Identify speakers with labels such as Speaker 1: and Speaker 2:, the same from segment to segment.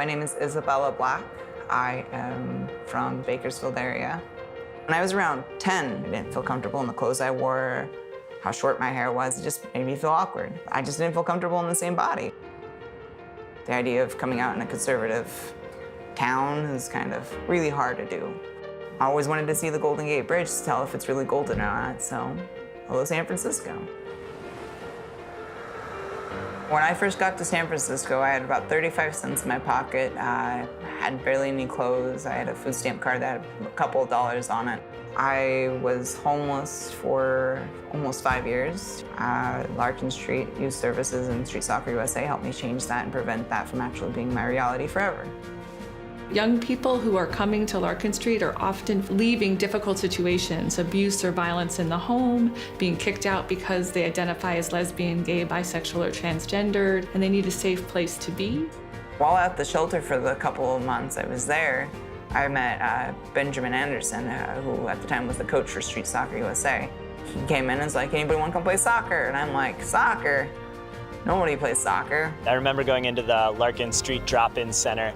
Speaker 1: My name is Isabella Black. I am from Bakersfield area. When I was around 10, I didn't feel comfortable in the clothes I wore, how short my hair was. It just made me feel awkward. I just didn't feel comfortable in the same body. The idea of coming out in a conservative town is kind of really hard to do. I always wanted to see the Golden Gate Bridge to tell if it's really golden or not, so hello, San Francisco. When I first got to San Francisco, I had about 35 cents in my pocket. I had barely any clothes. I had a food stamp card that had a couple of dollars on it. I was homeless for almost 5 years. Larkin Street Youth Services and Street Soccer USA helped me change that and prevent that from actually being my reality forever.
Speaker 2: Young people who are coming to Larkin Street are often leaving difficult situations, abuse or violence in the home, being kicked out because they identify as lesbian, gay, bisexual, or transgendered, and they need a safe place to be.
Speaker 1: While at the shelter for the couple of months I was there, I met Benjamin Anderson, who at the time was the coach for Street Soccer USA. He came in and was like, anybody want to come play soccer? And I'm like, soccer? Nobody plays soccer.
Speaker 3: I remember going into the Larkin Street Drop-In Center,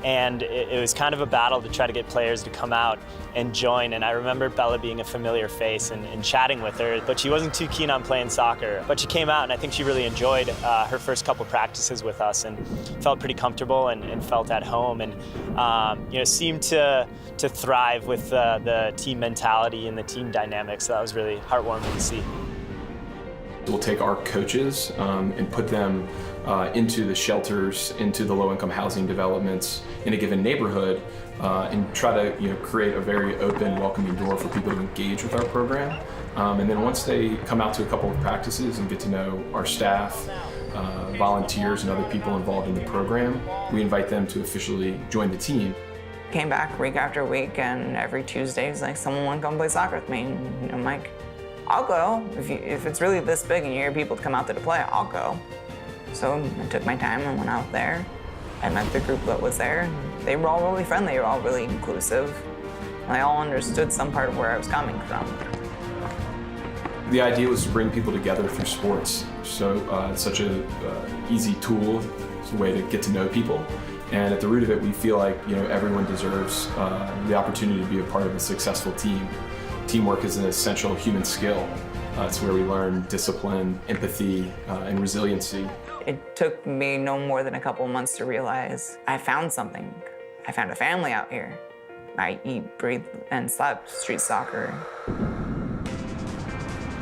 Speaker 3: and it was kind of a battle to try to get players to come out and join. And I remember Bella being a familiar face and chatting with her, but she wasn't too keen on playing soccer. But she came out, and I think she really enjoyed her first couple practices with us and felt pretty comfortable and felt at home, and seemed to thrive with the team mentality and the team dynamics. So that was really heartwarming to see.
Speaker 4: We'll take our coaches and put them into the shelters, into the low-income housing developments in a given neighborhood, and try to create a very open, welcoming door for people to engage with our program. And then once they come out to a couple of practices and get to know our staff, volunteers, and other people involved in the program, we invite them to officially join the team.
Speaker 1: Came back week after week, and every Tuesday it was like, someone want to come play soccer with me? And I'm like, I'll go. If it's really this big and you hear people come out there to play, I'll go. So I took my time and went out there. I met the group that was there. They were all really friendly. They were all really inclusive. And they all understood some part of where I was coming from.
Speaker 4: The idea was to bring people together through sports. So it's such an easy tool, it's a way to get to know people. And at the root of it, we feel like everyone deserves the opportunity to be a part of a successful team. Teamwork is an essential human skill. It's where we learn discipline, empathy, and resiliency.
Speaker 1: It took me no more than a couple of months to realize I found something. I found a family out here. I eat, breathe, and slept street soccer.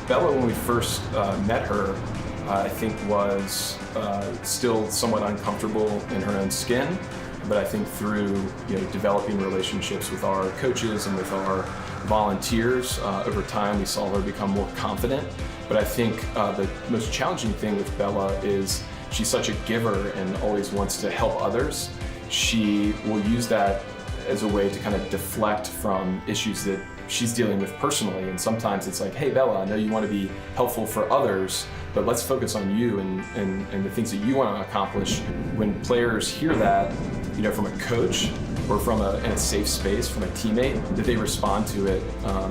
Speaker 4: Bella, when we first met her, I think was still somewhat uncomfortable in her own skin. But I think through developing relationships with our coaches and with our volunteers, over time we saw her become more confident. But I think the most challenging thing with Bella is she's such a giver and always wants to help others. She will use that as a way to kind of deflect from issues that she's dealing with personally. And sometimes it's like, hey Bella, I know you want to be helpful for others, but let's focus on you and the things that you want to accomplish. When players hear that, from a coach or from in a safe space from a teammate, that they respond to it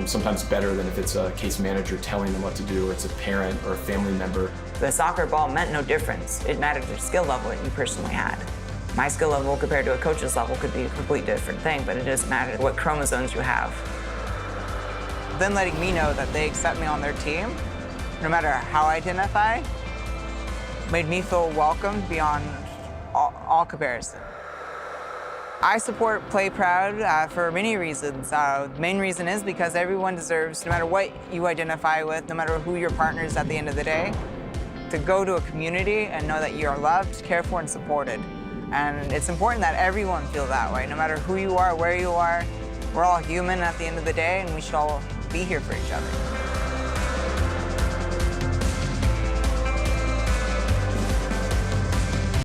Speaker 4: sometimes better than if it's a case manager telling them what to do, or it's a parent or a family member.
Speaker 1: The soccer ball meant no difference. It mattered the skill level that you personally had. My skill level compared to a coach's level could be a completely different thing, but it doesn't matter what chromosomes you have. Then letting me know that they accept me on their team, no matter how I identify, made me feel welcome beyond all comparison. I support Play Proud for many reasons. The main reason is because everyone deserves, no matter what you identify with, no matter who your partner is at the end of the day, to go to a community and know that you are loved, cared for, and supported. And it's important that everyone feel that way, no matter who you are, where you are. We're all human at the end of the day, and we should all be here for each other.